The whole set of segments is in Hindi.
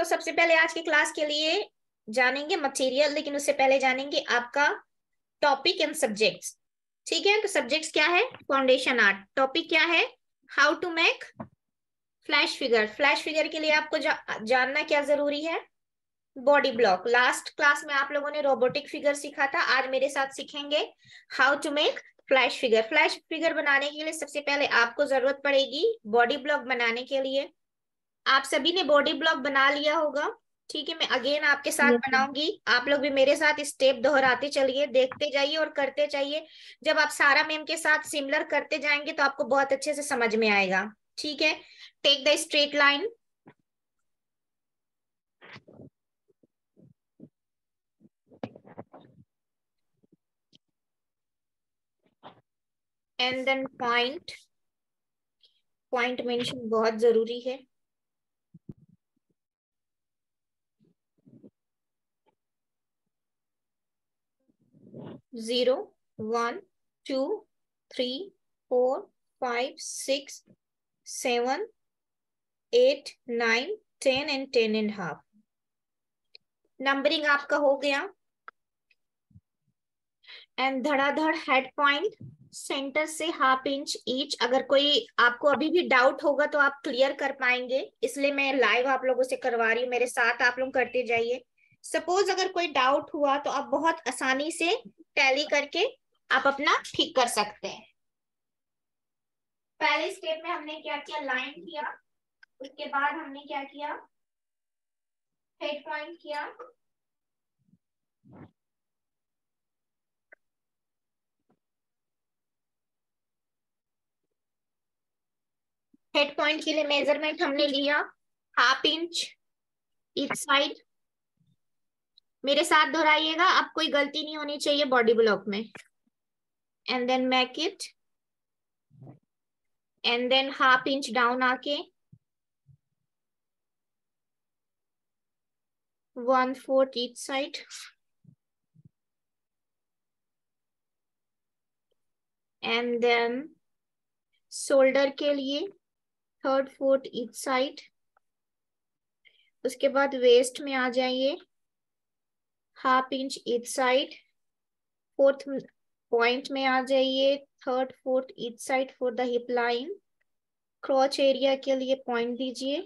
सबसे पहले आज की क्लास के लिए जानेंगे मटेरियल, लेकिन उससे पहले जानेंगे आपका टॉपिक एंड सब्जेक्ट्स। ठीक है, तो सब्जेक्ट्स क्या है? Foundation art. टॉपिक क्या है? How to make flesh figure. Flesh figure के लिए आपको जानना क्या जरूरी है? Body block. लास्ट क्लास में आप लोगों ने रोबोटिक फिगर सीखा था, आज मेरे साथ सीखेंगे how to make flesh figure. Flesh figure बनाने के लिए सबसे पहले आपको जरूरत पड़ेगी बॉडी ब्लॉक बनाने के लिए। आप सभी ने बॉडी ब्लॉक बना लिया होगा। ठीक है, मैं अगेन आपके साथ यस मैम। बनाऊंगी, आप लोग भी मेरे साथ स्टेप दोहराते चलिए, देखते जाइए और करते जाइए। जब आप सारा मैम के साथ सिमिलर करते जाएंगे तो आपको बहुत अच्छे से समझ में आएगा। ठीक है, take the straight line and then point. Point mention बहुत जरूरी है। 0, 1, 2, 3, 4, 5, 6, 7, 8, 9, 10 एंड 10 एंड हाफ। नंबरिंग आपका हो गया। एंड धड़ाधड़ हेड पॉइंट सेंटर से हाफ इंच ईच। अगर कोई आपको अभी भी डाउट होगा तो आप क्लियर कर पाएंगे, इसलिए मैं लाइव आप लोगों से करवा रही हूँ, मेरे साथ आप लोग करते जाइए। सपोज अगर कोई डाउट हुआ तो आप बहुत आसानी से टैली करके आप अपना ठीक कर सकते हैं। पहले स्टेप में हमने क्या किया? लाइन किया। उसके बाद हमने क्या किया? हेड पॉइंट किया। हेड पॉइंट के लिए मेजरमेंट हमने लिया हाफ इंच ईच साइड। मेरे साथ दोहराइएगा, अब कोई गलती नहीं होनी चाहिए बॉडी ब्लॉक में। And then make it, and then half inch down आके 1/4 each side. And then shoulder के लिए 3/4 ईच साइड। उसके बाद वेस्ट में आ जाइए half inch each side. Fourth point में आ जाइए 3/4 each side for the hip line. क्रॉच area के लिए पॉइंट दीजिए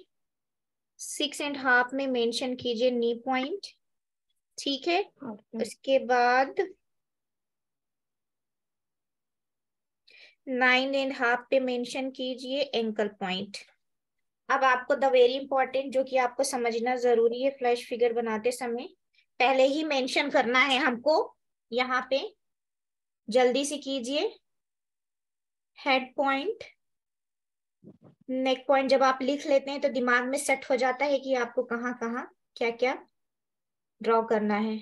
6.5 में मेंशन कीजिए नी पॉइंट। ठीक है, उसके बाद 9.5 पे मेंशन कीजिए एंकल पॉइंट। अब आपको द वेरी इंपॉर्टेंट जो कि आपको समझना जरूरी है फ्लैश फिगर बनाते समय, पहले ही मेंशन करना है हमको। यहाँ पे जल्दी से कीजिए हेड पॉइंट नेक पॉइंट। जब आप लिख लेते हैं तो दिमाग में सेट हो जाता है कि आपको कहाँ कहाँ क्या क्या ड्रॉ करना है।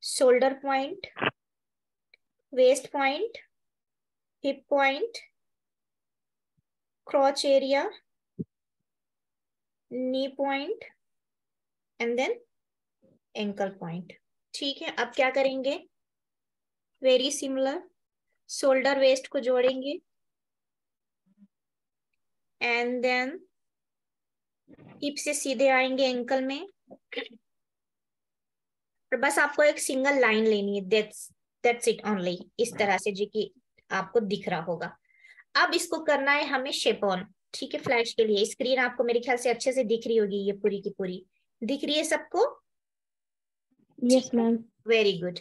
Shoulder point, waist point, hip point, crotch area, knee point and then ankle point. ठीक है, अब क्या करेंगे? वेरी सिमिलर, शोल्डर वेस्ट को जोड़ेंगे एंड देन हिप से सीधे आएंगे एंकल में। और बस आपको एक सिंगल लाइन लेनी है, दैट्स इट ओनली। इस तरह से जी कि आपको दिख रहा होगा। अब इसको करना है हमें शेप ऑन। ठीक है, फ्लैश के लिए स्क्रीन आपको मेरे ख्याल से अच्छे से दिख रही होगी, ये पूरी की पूरी दिख रही है सबको? ठीक यस है, मैम। Very good.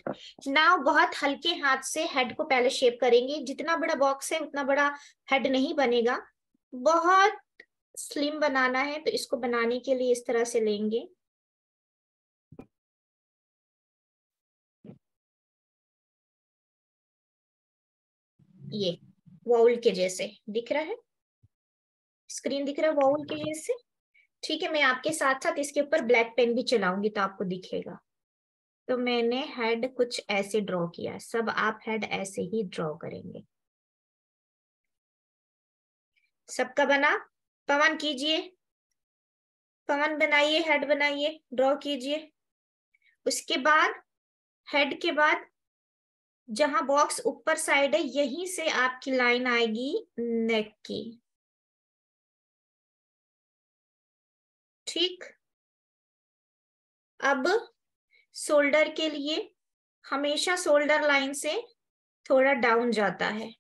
नाउ बहुत हल्के हाथ से हेड को पहले शेप करेंगे। जितना बड़ा बॉक्स है उतना बड़ा हेड नहीं बनेगा, बहुत स्लिम बनाना है, तो इसको बनाने के लिए इस तरह से लेंगे। ये वाउल के जैसे दिख रहा है, स्क्रीन दिख रहा है वाउल के जैसे। ठीक है, मैं आपके साथ साथ इसके ऊपर ब्लैक पेन भी चलाऊंगी तो आपको दिखेगा। तो मैंने हेड कुछ ऐसे ड्रॉ किया, सब आप हेड ऐसे ही ड्रॉ करेंगे। सबका बना? पवन कीजिए, पवन बनाइए, हेड बनाइए, ड्रॉ कीजिए। उसके बाद हेड के बाद जहां बॉक्स ऊपर साइड है यहीं से आपकी लाइन आएगी नेक की। ठीक, अब शोल्डर के लिए हमेशा शोल्डर लाइन से थोड़ा डाउन जाता है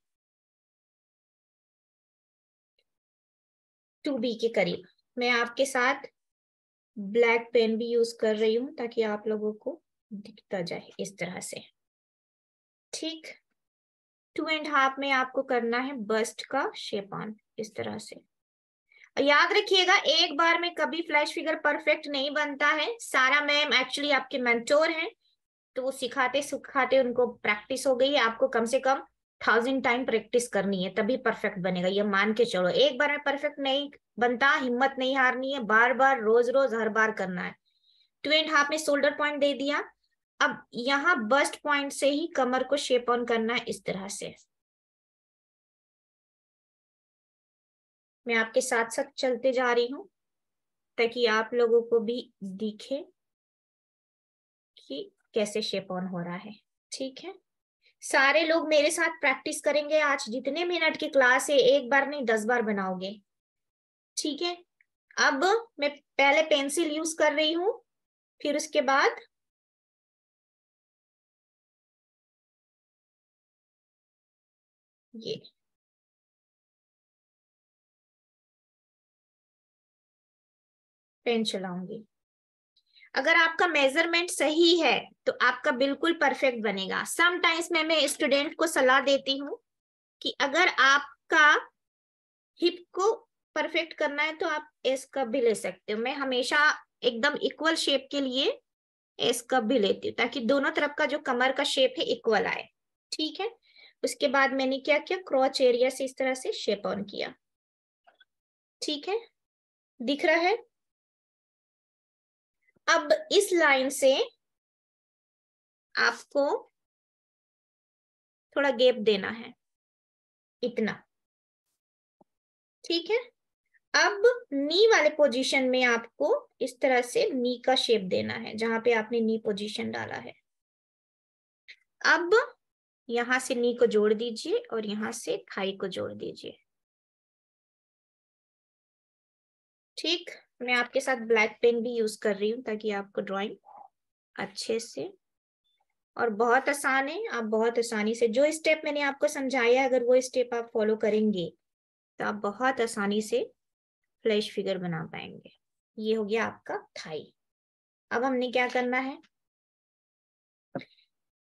2B के करीब। मैं आपके साथ ब्लैक पेन भी यूज कर रही हूं ताकि आप लोगों को दिखता जाए इस तरह से। ठीक, 2.5 में आपको करना है बस्ट का शेप ऑन इस तरह से। याद रखिएगा, एक बार में कभी फ्लैश फिगर परफेक्ट नहीं बनता है। सारा मैम एक्चुअली आपके मेंटोर हैं, तो वो सिखाते सिखाते उनको प्रैक्टिस हो गई है। आपको कम से कम 1000 टाइम प्रैक्टिस करनी है तभी परफेक्ट बनेगा, ये मान के चलो। एक बार में परफेक्ट नहीं बनता, हिम्मत नहीं हारनी है, बार बार रोज रोज हर बार करना है। 2.5 में शोल्डर पॉइंट दे दिया। अब यहाँ बस्ट पॉइंट से ही कमर को शेप ऑन करना है इस तरह से। मैं आपके साथ साथ चलते जा रही हूं ताकि आप लोगों को भी दिखे कि कैसे शेप ऑन हो रहा है। ठीक है, सारे लोग मेरे साथ प्रैक्टिस करेंगे आज। जितने मिनट की क्लास है, एक बार नहीं 10 बार बनाओगे। ठीक है, अब मैं पहले पेंसिल यूज कर रही हूं, फिर उसके बाद ये पेन चलाऊंगी। अगर आपका मेजरमेंट सही है तो आपका बिल्कुल परफेक्ट बनेगा। समटाइम्स मैं स्टूडेंट को सलाह देती हूँ कि अगर आपका हिप को परफेक्ट करना है तो आप एस कप भी ले सकते हो। मैं हमेशा एकदम इक्वल शेप के लिए एस कप भी लेती हूँ ताकि दोनों तरफ का जो कमर का शेप है इक्वल आए। ठीक है, उसके बाद मैंने क्या किया, क्रॉच एरिया से इस तरह से शेप ऑन किया। ठीक है, दिख रहा है। अब इस लाइन से आपको थोड़ा गैप देना है, इतना। ठीक है, अब नी वाले पोजीशन में आपको इस तरह से नी का शेप देना है जहां पे आपने नी पोजीशन डाला है। अब यहां से नी को जोड़ दीजिए और यहां से थाई को जोड़ दीजिए। ठीक, मैं आपके साथ ब्लैक पेन भी यूज कर रही हूँ ताकि आपको ड्राइंग अच्छे से, और बहुत आसान है। आप बहुत आसानी से जो स्टेप मैंने आपको समझाया, अगर वो स्टेप आप फॉलो करेंगे तो आप बहुत आसानी से फ्लैश फिगर बना पाएंगे। ये हो गया आपका थाई। अब हमने क्या करना है,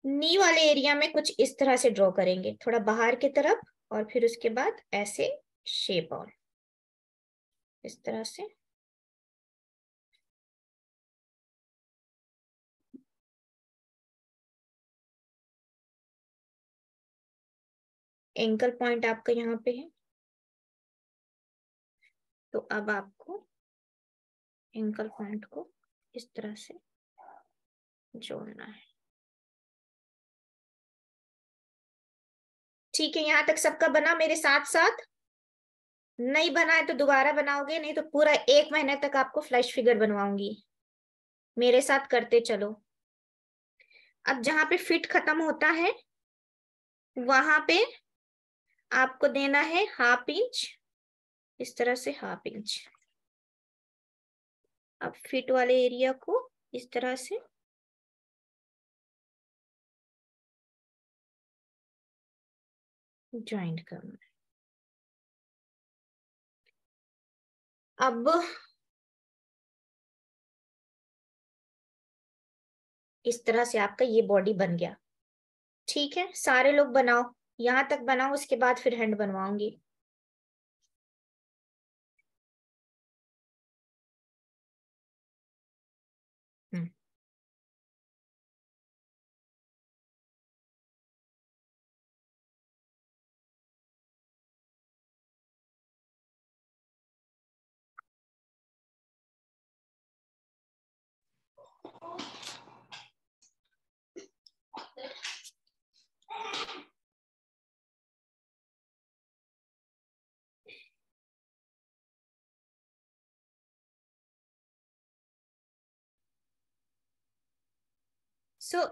नी वाले एरिया में कुछ इस तरह से ड्रॉ करेंगे, थोड़ा बाहर की तरफ, और फिर उसके बाद ऐसे शेप ऑन इस तरह से। एंकल पॉइंट आपका यहाँ पे है, तो अब आपको एंकल पॉइंट को इस तरह से जोड़ना है। ठीक है, यहां तक सबका बना मेरे साथ साथ? नहीं बना है तो दोबारा बनाओगे, नहीं तो पूरा 1 महीने तक आपको फ्लैश फिगर बनवाऊंगी। मेरे साथ करते चलो। अब जहां पे फिट खत्म होता है वहां पे आपको देना है 1/2 इंच, इस तरह से 1/2 इंच। अब फिट वाले एरिया को इस तरह से ज्वाइंट करना है। अब इस तरह से आपका ये बॉडी बन गया। ठीक है, सारे लोग बनाओ, यहां तक बनाओ, उसके बाद फिर हैंड बनवाऊंगी। हम्म,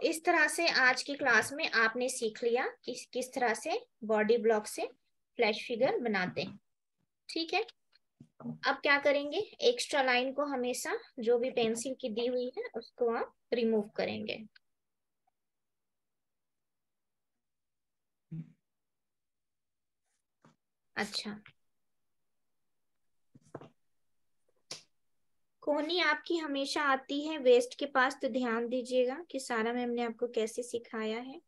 इस तरह से आज की क्लास में आपने सीख लिया कि किस तरह से बॉडी ब्लॉक से फ्लैश फिगर बनाते हैं। ठीक है, अब क्या करेंगे, एक्स्ट्रा लाइन को हमेशा जो भी पेंसिल की दी हुई है उसको आप रिमूव करेंगे। अच्छा, कोहनी आपकी हमेशा आती है वेस्ट के पास, तो ध्यान दीजिएगा कि सारा मैम ने आपको कैसे सिखाया है।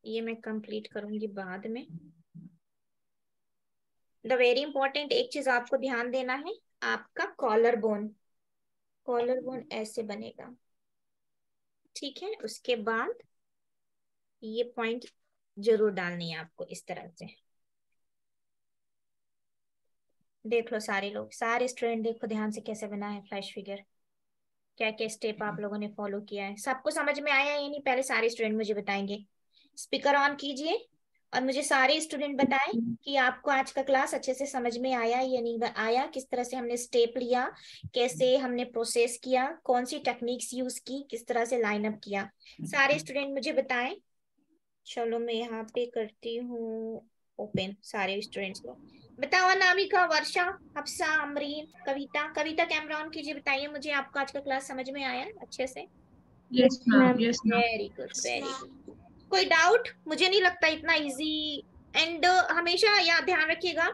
ये मैं कंप्लीट करूंगी बाद में। द वेरी इंपॉर्टेंट एक चीज आपको ध्यान देना है, आपका कॉलर बोन, कॉलर बोन ऐसे बनेगा, ठीक है। उसके बाद ये पॉइंट जरूर डालनी है आपको इस तरह से। देख लो सारे लोग, सारे स्टूडेंट देखो ध्यान से कैसे बना है फ्लैश फिगर, क्या क्या स्टेप आप लोगों ने फॉलो किया है। सबको समझ में आया है या नहीं, पहले सारे स्टूडेंट मुझे बताएंगे। स्पीकर ऑन कीजिए और मुझे सारे स्टूडेंट बताएं कि आपको आज का क्लास अच्छे से समझ में आया या नहीं आया, किस तरह से हमने स्टेप लिया, कैसे हमने प्रोसेस किया, कौन सी टेक्निक्स यूज की, किस तरह से लाइन अप किया। सारे स्टूडेंट मुझे बताएं। चलो मैं यहाँ पे करती हूँ ओपन सारे स्टूडेंट्स को। बताओ अनामिका, वर्षा, हफ्सा, अमरीन, कविता। कविता कैमरा ऑन कीजिए, बताइए मुझे आपको आज का क्लास समझ में आया अच्छे से। Yes ma'am, yes ma'am. Very good, very good. कोई डाउट? मुझे नहीं लगता इतना इजी। एंड हमेशा याद ध्यान रखिएगा,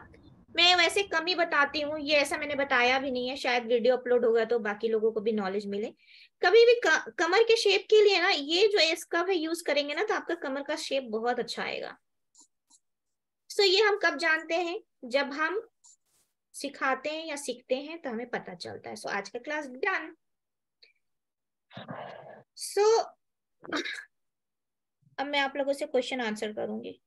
मैं वैसे कम ही बताती हूँ, ये ऐसा मैंने बताया भी नहीं है, शायद वीडियो अपलोड होगा तो बाकी लोगों को भी नॉलेज मिले। कभी भी कमर के शेप के लिए ना ये जो एस कर्व है यूज करेंगे ना, तो आपका कमर का शेप बहुत अच्छा आएगा। सो ये हम कब जानते हैं, जब हम सिखाते हैं या सीखते हैं तो हमें पता चलता है। सो आज का क्लास डन। सो अब मैं आप लोगों से क्वेश्चन आंसर करूंगी।